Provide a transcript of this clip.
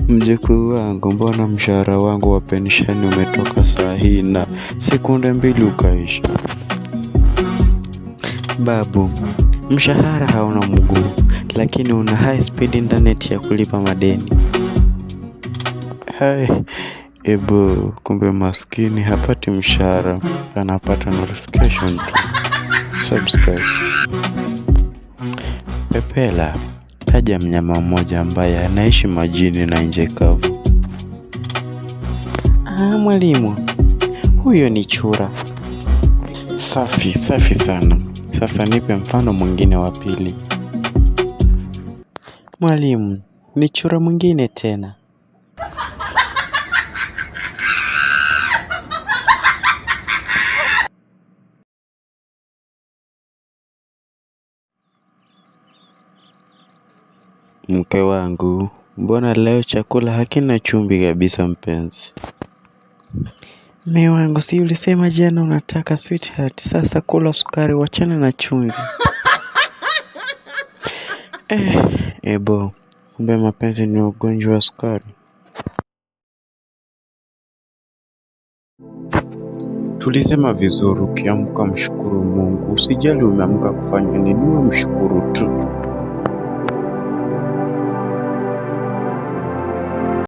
Mjukuu wangu, mbona mshahara wangu wa pensheni umetoka saa hii na sekunde 2 ukaisha? Babu, mshahara hauna mguu, lakini una high speed internet ya kulipa madeni. Hai, kumbe maskini hapati mshahara, anapata notification tu. Subscribe. Pepela, taja mnyama mmoja ambaye anaishi majini na nje kavu. Mwalimu, huyo ni chura. Safi sana. Sasa nipe mfano mwingine wa pili. Mwalimu, ni chura mwingine tena. Mke wangu, mbona leo chakula hakina chumvi kabisa mpenzi? Mme wangu, si ulisema jana unataka sweetheart, sasa kula sukari, wachana na chumvi. Kumbe mapenzi ni ugonjwa wa sukari. Tulisema vizuri, ukiamka mshukuru Mungu. Usijali umeamka kufanya nini, mshukuru tu.